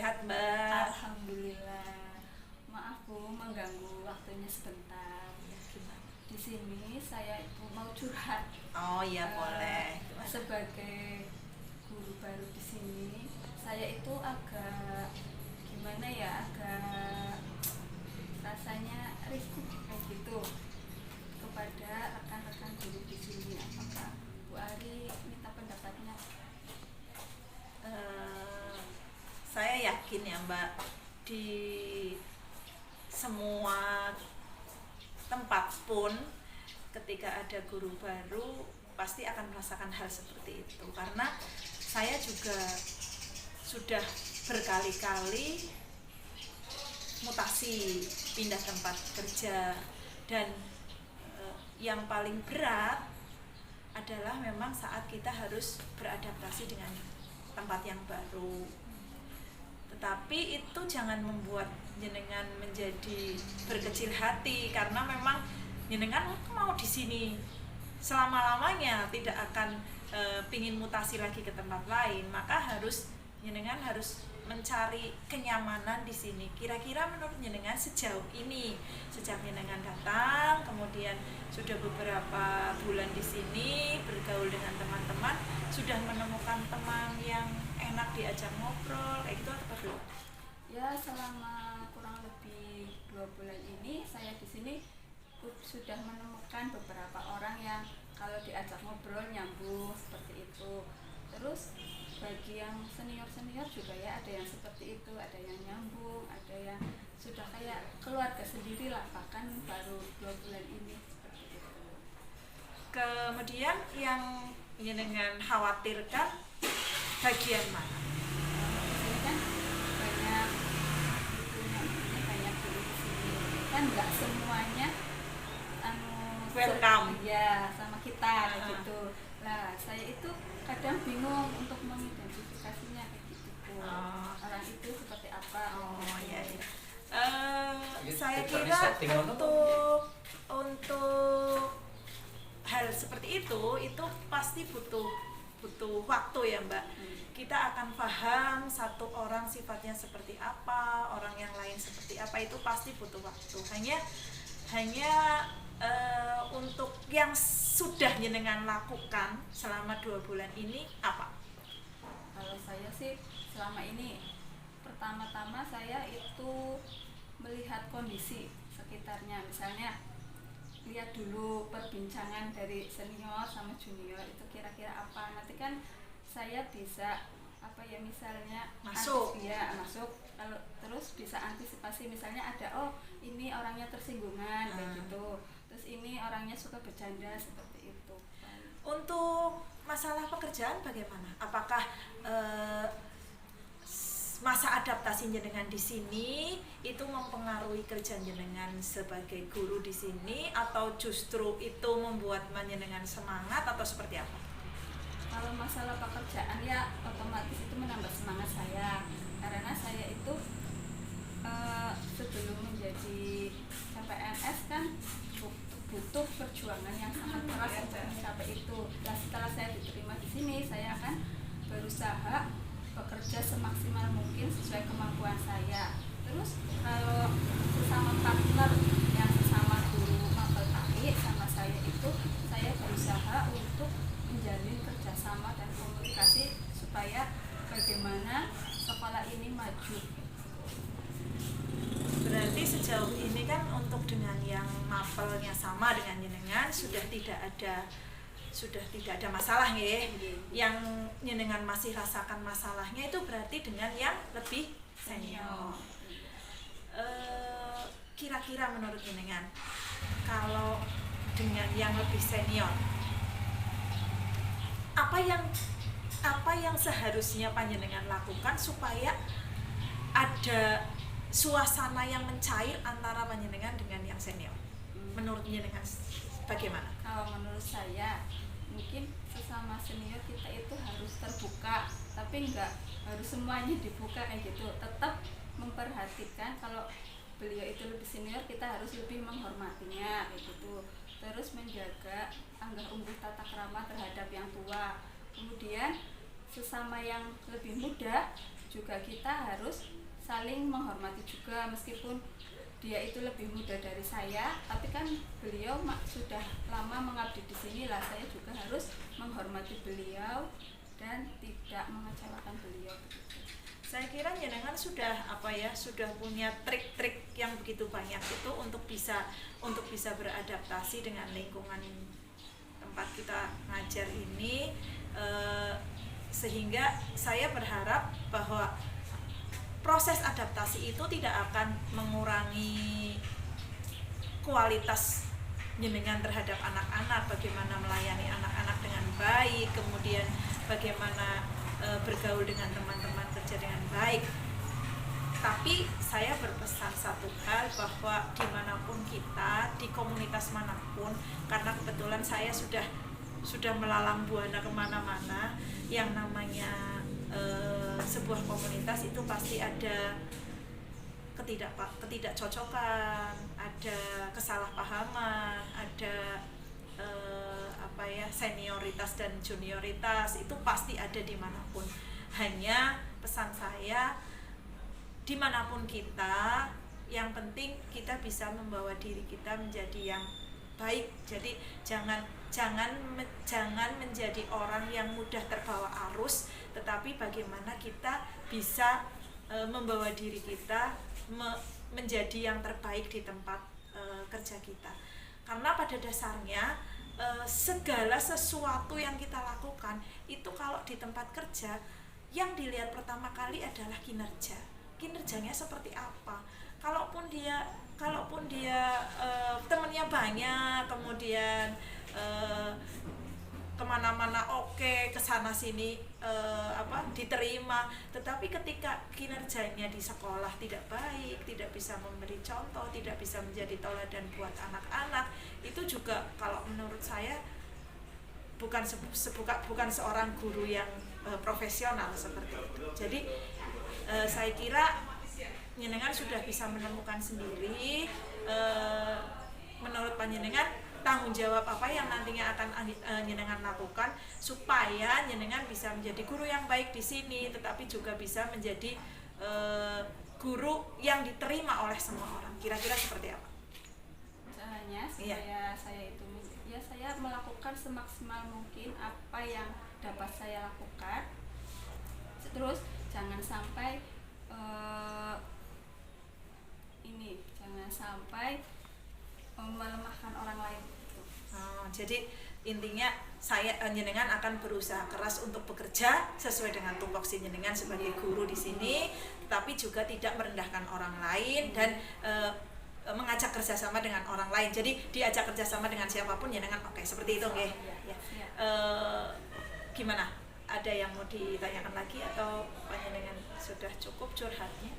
sehat Mbak? Alhamdulillah. Maaf Bu, mengganggu waktunya sebentar. Di sini saya itu mau curhat. Oh iya boleh. Sebagai guru baru di sini, saya itu agak gimana ya, agak rasanya risih kayak gitu kepada rekan-rekan guru di sini. Apakah Bu Ari minta pendapatnya? Saya yakin ya Mbak, di semua tempat pun ketika ada guru baru pasti akan merasakan hal seperti itu, karena saya juga sudah berkali-kali mutasi, pindah tempat kerja, dan yang paling berat adalah memang saat kita harus beradaptasi dengan tempat yang baru. Tetapi itu jangan membuat jenengan menjadi berkecil hati, karena memang jenengan mau di sini selama-lamanya, tidak akan pingin mutasi lagi ke tempat lain, maka jenengan harus mencari kenyamanan di sini. Kira-kira menurut jenengan sejauh ini, sejak jenengan datang, kemudian sudah beberapa bulan di sini bergaul dengan teman-teman, sudah menemukan teman yang enak diajak ngobrol kayak gitu atau belum? Ya, selama kurang lebih 2 bulan ini saya di sini sudah menemukan beberapa orang yang kalau diajak ngobrol nyambung seperti itu. Terus bagi yang senior-senior juga ya, ada yang seperti itu, ada yang nyambung, ada yang sudah kayak keluarga sendiri lah, bahkan baru 2 bulan ini seperti itu. Kemudian yang jenengan khawatirkan bagian mana? Di sini kan banyak itunya, ini banyak guru di sini kan nggak semuanya Welcome. ya sama kita gitu. Nah, saya itu kadang bingung untuk mengidentifikasinya kayak gitu. Orang itu seperti apa? Iya. Saya kira untuk hal seperti itu pasti butuh waktu ya Mbak. Kita akan paham satu orang sifatnya seperti apa, orang yang lain seperti apa, itu pasti butuh waktu. Hanya untuk yang sudah jenengan lakukan selama 2 bulan ini apa? Kalau saya sih selama ini, pertama-tama saya itu melihat kondisi sekitarnya. Misalnya lihat dulu perbincangan dari senior sama junior itu kira-kira apa. Nanti kan saya bisa misalnya masuk. Kalau terus bisa antisipasi, misalnya ada ini orangnya tersinggungan kayak gitu. Terus ini orangnya suka bercanda seperti itu. Untuk masalah pekerjaan bagaimana? Apakah masa adaptasi jenengan di sini itu mempengaruhi kerja jenengan sebagai guru di sini, atau justru itu membuat jenengan semangat, atau seperti apa? Kalau masalah pekerjaan ya otomatis itu menambah semangat saya, karena saya itu sebelum menjadi CPNS kan butuh perjuangan yang sangat keras untuk mencapai itu. Dan setelah saya diterima di sini, saya akan berusaha bekerja semaksimal mungkin sesuai kemampuan saya. Terus kalau sesama partner yang sesama guru mapel TAI sama saya itu, saya berusaha untuk menjalin kerjasama dan komunikasi supaya bagaimana sekolah ini maju. Berarti sejauh ini kan untuk dengan yang mapelnya sama dengan jenengan sudah tidak ada masalah ya. Yang jenengan masih rasakan masalahnya itu berarti dengan yang lebih senior. Kira-kira menurut jenengan, kalau dengan yang lebih senior, apa yang seharusnya panjenengan lakukan supaya ada suasana yang mencair antara panjenengan dengan yang senior? Menurut jenengan bagaimana? Kalau menurut saya, mungkin sesama senior kita itu harus terbuka, tapi enggak harus semuanya dibuka kayak gitu. Tetap memperhatikan kalau beliau itu lebih senior, kita harus lebih menghormatinya kayak gitu. Terus menjaga anggah ungguh tata krama terhadap yang tua. Kemudian sesama yang lebih muda juga kita harus saling menghormati juga, meskipun dia itu lebih muda dari saya, tapi kan beliau sudah lama mengabdi di sini lah, saya juga harus menghormati beliau dan tidak mengecewakan beliau. Saya kira jenengan sudah sudah punya trik-trik yang begitu banyak itu untuk bisa beradaptasi dengan lingkungan tempat kita ngajar ini, sehingga saya berharap bahwa proses adaptasi itu tidak akan mengurangi kualitas jenengan terhadap anak-anak, bagaimana melayani anak-anak dengan baik, kemudian bagaimana bergaul dengan teman-teman kerja dengan baik. Tapi saya berpesan satu hal, bahwa dimanapun kita, di komunitas manapun, karena kebetulan saya sudah melalang buana kemana-mana, yang namanya sebuah komunitas itu pasti ada ketidakcocokan, ada kesalahpahaman, ada senioritas dan junioritas, itu pasti ada dimanapun. Hanya pesan saya, dimanapun kita, yang penting kita bisa membawa diri kita menjadi yang baik. Jadi jangan menjadi orang yang mudah terbawa arus, tetapi bagaimana kita bisa membawa diri kita menjadi yang terbaik di tempat kerja kita. Karena pada dasarnya segala sesuatu yang kita lakukan itu kalau di tempat kerja, yang dilihat pertama kali adalah kinerjanya seperti apa. Kalaupun dia temannya banyak, kemudian kemana-mana oke, kesana sini diterima, tetapi ketika kinerjanya di sekolah tidak baik, tidak bisa memberi contoh, tidak bisa menjadi tauladan buat anak-anak, itu juga kalau menurut saya bukan seorang guru yang profesional seperti itu. Jadi saya kira jenengan sudah bisa menemukan sendiri, menurut panjenengan tanggung jawab apa yang nantinya akan jenengan lakukan supaya jenengan bisa menjadi guru yang baik di sini, tetapi juga bisa menjadi guru yang diterima oleh semua orang. Kira-kira seperti apa? Caranya supaya saya itu saya melakukan semaksimal mungkin apa yang dapat saya lakukan. Terus jangan sampai melemahkan orang lain. Jadi intinya jenengan akan berusaha keras untuk bekerja sesuai dengan tupoksi jenengan sebagai guru di sini, tapi juga tidak merendahkan orang lain dan mengajak kerjasama dengan orang lain. Jadi diajak kerjasama dengan siapapun jenengan oke, seperti itu nggih. Ya. Gimana? Ada yang mau ditanyakan lagi atau panjenengan sudah cukup curhatnya?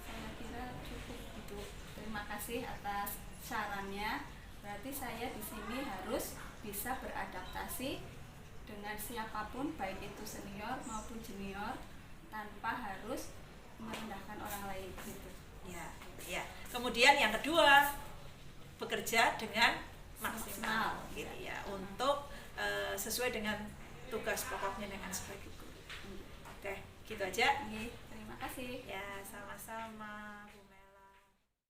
Saya kira cukup itu. Terima kasih atas sarannya. Berarti saya di sini harus bisa beradaptasi dengan siapapun, baik itu senior maupun junior, tanpa harus merendahkan orang lain gitu. Ya. Kemudian yang kedua, bekerja dengan maksimal gitu ya, untuk sesuai dengan tugas pokoknya dengan sebagai guru. Oke, gitu aja.